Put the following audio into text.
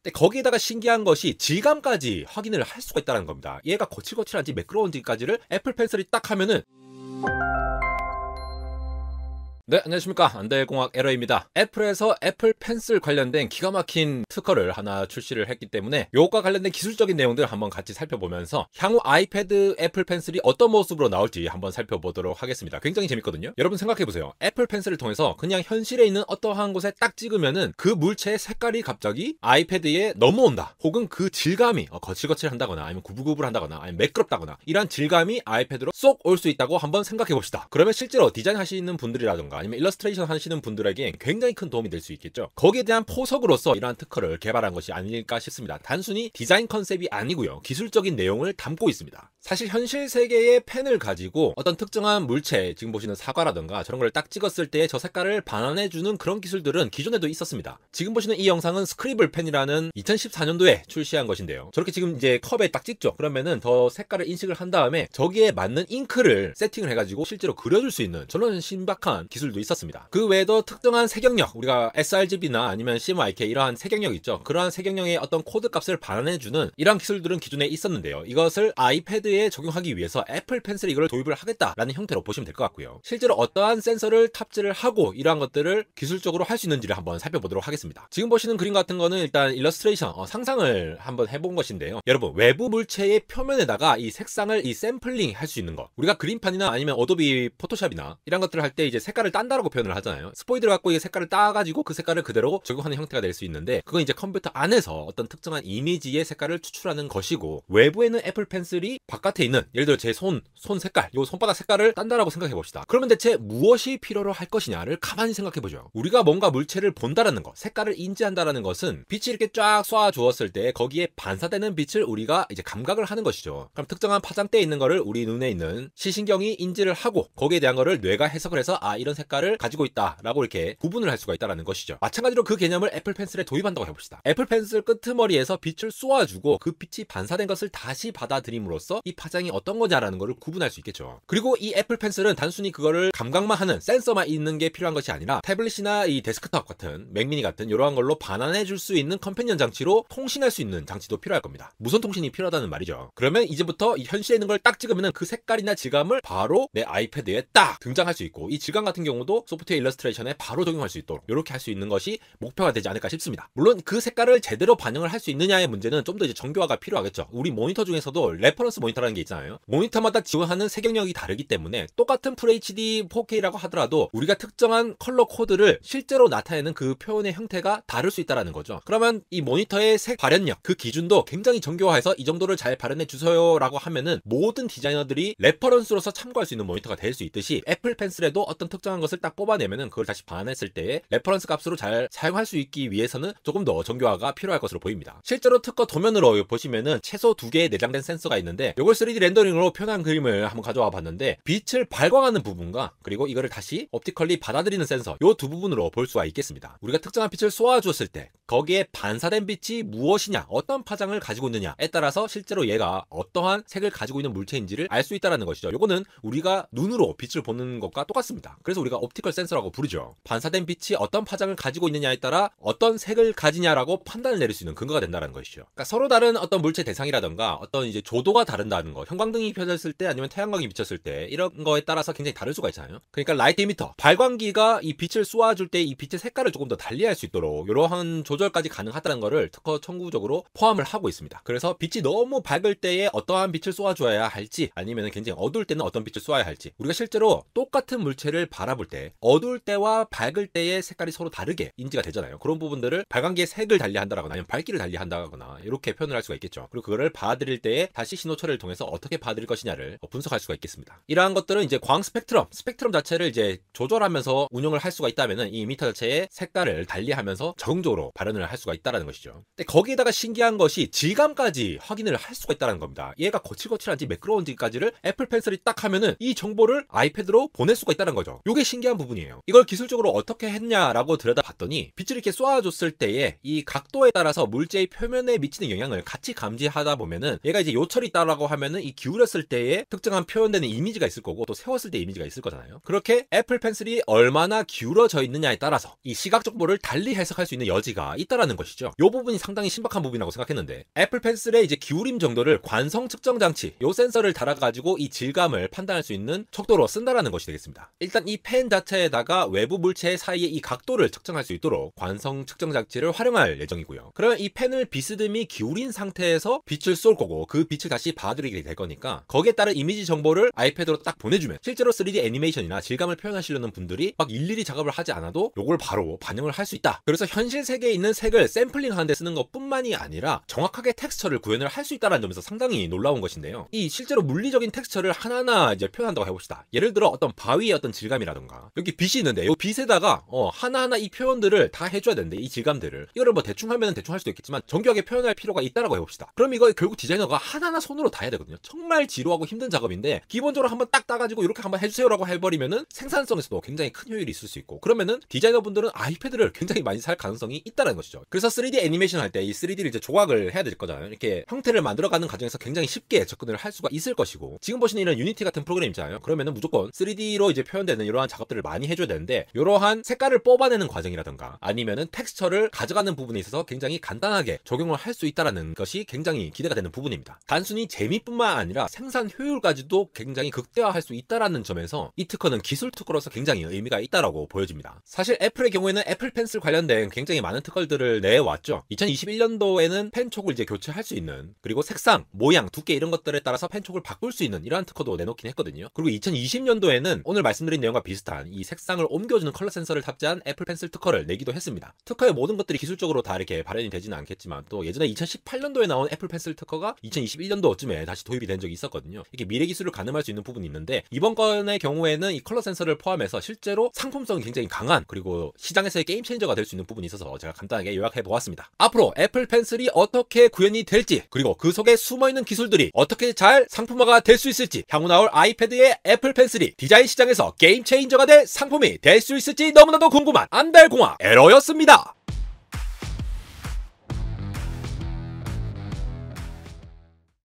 근데 거기에다가 신기한 것이 질감까지 확인을 할 수가 있다는 겁니다. 얘가 거칠거칠한지 매끄러운지까지를 애플 펜슬이 딱 하면은. 네, 안녕하십니까. 안달공학 에러입니다. 애플에서 애플 펜슬 관련된 기가 막힌 특허를 하나 출시를 했기 때문에 요것과 관련된 기술적인 내용들 한번 같이 살펴보면서 향후 아이패드 애플 펜슬이 어떤 모습으로 나올지 한번 살펴보도록 하겠습니다. 굉장히 재밌거든요. 여러분 생각해보세요. 애플 펜슬을 통해서 그냥 현실에 있는 어떠한 곳에 딱 찍으면은 그 물체의 색깔이 갑자기 아이패드에 넘어온다. 혹은 그 질감이 거칠거칠한다거나 아니면 구불구불한다거나 아니면 매끄럽다거나 이런 질감이 아이패드로 쏙 올 수 있다고 한번 생각해봅시다. 그러면 실제로 디자인 하시는 분들이라던가 아니면 일러스트레이션 하시는 분들에게 굉장히 큰 도움이 될 수 있겠죠. 거기에 대한 포석으로서 이러한 특허를 개발한 것이 아닐까 싶습니다. 단순히 디자인 컨셉이 아니고요. 기술적인 내용을 담고 있습니다. 사실 현실 세계의 펜을 가지고 어떤 특정한 물체, 지금 보시는 사과라던가 저런 걸 딱 찍었을 때 저 색깔을 반환해주는 그런 기술들은 기존에도 있었습니다. 지금 보시는 이 영상은 스크리블 펜이라는 2014년도에 출시한 것인데요. 저렇게 지금 이제 컵에 딱 찍죠. 그러면은 더 색깔을 인식을 한 다음에 저기에 맞는 잉크를 세팅을 해가지고 실제로 그려줄 수 있는 저런 신박한 기술도 있었습니다. 그 외에도 특정한 색영역, 우리가 sRGB나 아니면 CMYK 이러한 색영역 있죠. 그러한 색영역의 어떤 코드 값을 반환해주는 이러한 기술들은 기존에 있었는데요. 이것을 아이패드에 적용하기 위해서 애플 펜슬이 이걸 도입을 하겠다라는 형태로 보시면 될 것 같고요. 실제로 어떠한 센서를 탑재를 하고 이러한 것들을 기술적으로 할 수 있는지를 한번 살펴보도록 하겠습니다. 지금 보시는 그림 같은 거는 일단 일러스트레이션, 상상을 한번 해본 것인데요. 여러분, 외부 물체의 표면에다가 이 색상을 이 샘플링 할 수 있는 거, 우리가 그림판이나 아니면 어도비 포토샵이나 이런 것들을 할 때 이제 색깔을 딴다라고 표현을 하잖아요. 스포이드를 갖고 이 색깔을 따가지고 그 색깔을 그대로 적용하는 형태가 될 수 있는데, 그건 이제 컴퓨터 안에서 어떤 특정한 이미지의 색깔을 추출하는 것이고, 외부에는 애플 펜슬이 바깥에 있는, 예를 들어 제 손 색깔, 요 손바닥 색깔을 딴다라고 생각해 봅시다. 그러면 대체 무엇이 필요로 할 것이냐를 가만히 생각해 보죠. 우리가 뭔가 물체를 본다라는 것, 색깔을 인지한다라는 것은 빛이 이렇게 쫙 쏴 주었을 때 거기에 반사되는 빛을 우리가 이제 감각을 하는 것이죠. 그럼 특정한 파장대에 있는 거를 우리 눈에 있는 시신경이 인지를 하고 거기에 대한 거를 뇌가 해석을 해서 이런 색깔을 가지고 있다라고 이렇게 구분을 할 수가 있다라는 것이죠. 마찬가지로 그 개념을 애플 펜슬에 도입한다고 해봅시다. 애플 펜슬 끄트머리에서 빛을 쏘아주고 그 빛이 반사된 것을 다시 받아들임으로써 이 파장이 어떤 거냐라는 거를 구분할 수 있겠죠. 그리고 이 애플 펜슬은 단순히 그거를 감각만 하는 센서만 있는 게 필요한 것이 아니라 태블릿이나 이 데스크톱 같은 맥미니 같은 이러한 걸로 반환해 줄 수 있는 컴패니언 장치로 통신할 수 있는 장치도 필요할 겁니다. 무선 통신이 필요하다는 말이죠. 그러면 이제부터 이 현실에 있는 걸 딱 찍으면 그 색깔이나 질감을 바로 내 아이패드에 딱 등장할 수 있고, 이 질감 같은 경우도 소프트웨어 일러스트레이션에 바로 적용할 수 있도록 이렇게 할 수 있는 것이 목표가 되지 않을까 싶습니다. 물론 그 색깔을 제대로 반영을 할 수 있느냐의 문제는 좀 더 이제 정교화가 필요하겠죠. 우리 모니터 중에서도 레퍼런스 모니터라는 게 있잖아요. 모니터마다 지원하는 색영역이 다르기 때문에 똑같은 FHD 4K라고 하더라도 우리가 특정한 컬러 코드를 실제로 나타내는 그 표현의 형태가 다를 수 있다는 거죠. 그러면 이 모니터의 색 발현력, 그 기준도 굉장히 정교화해서 이 정도를 잘 발현해 주세요라고 하면은 모든 디자이너들이 레퍼런스로서 참고할 수 있는 모니터가 될 수 있듯이, 애플 펜슬에도 어떤 특정한 것을 딱 뽑아내면은 그걸 다시 반환했을 때 레퍼런스 값으로 잘 사용할 수 있기 위해서는 조금 더 정교화가 필요할 것으로 보입니다. 실제로 특허 도면으로 보시면은 최소 2개의 내장된 센서가 있는데, 이걸 3D 렌더링으로 표현한 그림을 한번 가져와 봤는데, 빛을 발광하는 부분과 그리고 이거를 다시 옵티컬리 받아들이는 센서, 요 두 부분으로 볼 수가 있겠습니다. 우리가 특정한 빛을 쏘아주었을 때 거기에 반사된 빛이 무엇이냐, 어떤 파장을 가지고 있느냐에 따라서 실제로 얘가 어떠한 색을 가지고 있는 물체인지를 알 수 있다는 것이죠. 요거는 우리가 눈으로 빛을 보는 것과 똑같습니다. 그래서 우리가 옵티컬 센서라고 부르죠. 반사된 빛이 어떤 파장을 가지고 있느냐에 따라 어떤 색을 가지냐라고 판단을 내릴 수 있는 근거가 된다는 것이죠. 그러니까 서로 다른 어떤 물체 대상이라던가 어떤 이제 조도가 다른다는 거, 형광등이 켜졌을 때 아니면 태양광이 비쳤을 때 이런 거에 따라서 굉장히 다를 수가 있잖아요. 그러니까 라이트 이미터, 발광기가 이 빛을 쏘아줄 때 이 빛의 색깔을 조금 더 달리할 수 있도록 이러한 조절까지 가능하다는 거를 특허 청구적으로 포함을 하고 있습니다. 그래서 빛이 너무 밝을 때에 어떠한 빛을 쏘아줘야 할지, 아니면 굉장히 어두울 때는 어떤 빛을 쏘아야 할지, 우리가 실제로 똑같은 물체를 바라볼 때 어두울 때와 밝을 때의 색깔이 서로 다르게 인지가 되잖아요. 그런 부분들을 발광기의 색을 달리한다거나 아니면 밝기를 달리한다거나 이렇게 표현을 할 수가 있겠죠. 그리고 그거를 받아들일 때에 다시 신호 처리를 통해서 어떻게 받아들일 것이냐를 분석할 수가 있겠습니다. 이러한 것들은 이제 광 스펙트럼 자체를 이제 조절하면서 운영을 할 수가 있다면은 이 이미터 자체의 색깔을 달리하면서 적응적으로 발현을 할 수가 있다는 것이죠. 근데 거기에다가 신기한 것이 질감까지 확인을 할 수가 있다는 겁니다. 얘가 거칠거칠한지 매끄러운지까지를 애플 펜슬이 딱 하면은 이 정보를 아이패드로 보낼 수가 있다는 거죠. 이게 신기한 부분이에요. 이걸 기술적으로 어떻게 했냐라고 들여다봤더니, 빛을 이렇게 쏘아줬을 때에 이 각도에 따라서 물체의 표면에 미치는 영향을 같이 감지하다 보면은 얘가 이제 요철이 있다라고 하면은 이 기울였을 때에 특정한 표현되는 이미지가 있을 거고 또 세웠을 때 이미지가 있을 거잖아요. 그렇게 애플 펜슬이 얼마나 기울어져 있느냐에 따라서 이 시각 정보를 달리 해석할 수 있는 여지가 있다라는 것이죠. 이 부분이 상당히 신박한 부분이라고 생각했는데, 애플 펜슬의 이제 기울임 정도를 관성 측정 장치, 요 센서를 달아가지고 이 질감을 판단할 수 있는 척도로 쓴다라는 것이 되겠습니다. 일단 이 펜 자체에다가 외부 물체 사이의 이 각도를 측정할 수 있도록 관성 측정 장치를 활용할 예정이고요. 그러면 이 펜을 비스듬히 기울인 상태에서 빛을 쏠 거고 그 빛을 다시 봐드리게 될 거니까 거기에 따른 이미지 정보를 아이패드로 딱 보내주면 실제로 3D 애니메이션이나 질감을 표현하시려는 분들이 막 일일이 작업을 하지 않아도 요걸 바로 반영을 할 수 있다. 그래서 현실 세계에 있는 색을 샘플링 하는 데 쓰는 것뿐만이 아니라 정확하게 텍스처를 구현을 할 수 있다는 점에서 상당히 놀라운 것인데요. 이 실제로 물리적인 텍스처를 하나하나 이제 표현한다고 해봅시다. 예를 들어 어떤 바위의 어떤 질감이라던가 여기 빛이 있는데 이 빛에다가 하나하나 이 표현들을 다 해줘야 되는데 이 질감들을 이거를 뭐 대충 하면 대충 할 수도 있겠지만 정교하게 표현할 필요가 있다라고 해봅시다. 그럼 이거 결국 디자이너가 하나하나 손으로 다 해야 되거든요. 정말 지루하고 힘든 작업인데 기본적으로 한번 딱 따가지고 이렇게 한번 해주세요라고 해버리면은 생산성에서도 굉장히 큰 효율이 있을 수 있고, 그러면은 디자이너분들은 아이패드를 굉장히 많이 살 가능성이 있다는 것이죠. 그래서 3D 애니메이션 할 때 이 3D를 이제 조각을 해야 될 거잖아요. 이렇게 형태를 만들어가는 과정에서 굉장히 쉽게 접근을 할 수가 있을 것이고, 지금 보시는 이런 유니티 같은 프로그램 있잖아요. 그러면은 무조건 3D로 이제 표현되는 이러한 작업들을 많이 해줘야 되는데, 이러한 색깔을 뽑아내는 과정이라던가 아니면은 텍스처를 가져가는 부분에 있어서 굉장히 간단하게 적용을 할 수 있다라는 것이 굉장히 기대가 되는 부분입니다. 단순히 재미뿐만 아니라 생산 효율까지도 굉장히 극대화할 수 있다라는 점에서 이 특허는 기술 특허로서 굉장히 의미가 있다라고 보여집니다. 사실 애플의 경우에는 애플 펜슬 관련된 굉장히 많은 특허들을 내왔죠. 2021년도에는 펜촉을 이제 교체할 수 있는, 그리고 색상, 모양, 두께 이런 것들에 따라서 펜촉을 바꿀 수 있는 이러한 특허도 내놓긴 했거든요. 그리고 2020년도에는 오늘 말씀드린 내용과 비슷한 이 색상을 옮겨주는 컬러 센서를 탑재한 애플 펜슬 특허를 내기도 했습니다. 특허의 모든 것들이 기술적으로 다 이렇게 발현이 되지는 않겠지만 또 예전에 2018년도에 나온 애플 펜슬 특허가 2021년도쯤에 다시 도입이 된 적이 있었거든요. 이게 미래 기술을 가늠할 수 있는 부분이 있는데, 이번 건의 경우에는 이 컬러 센서를 포함해서 실제로 상품성이 굉장히 강한, 그리고 시장에서의 게임 체인저가 될 수 있는 부분이 있어서 제가 간단하게 요약해 보았습니다. 앞으로 애플 펜슬이 어떻게 구현이 될지, 그리고 그 속에 숨어있는 기술들이 어떻게 잘 상품화가 될 수 있을지, 향후 나올 아이패드의 애플 펜슬이 디자인 시장에서 게임 체인저가 될 상품이 될 수 있을지 너무나도 궁금한 안달공학 에러였습니다.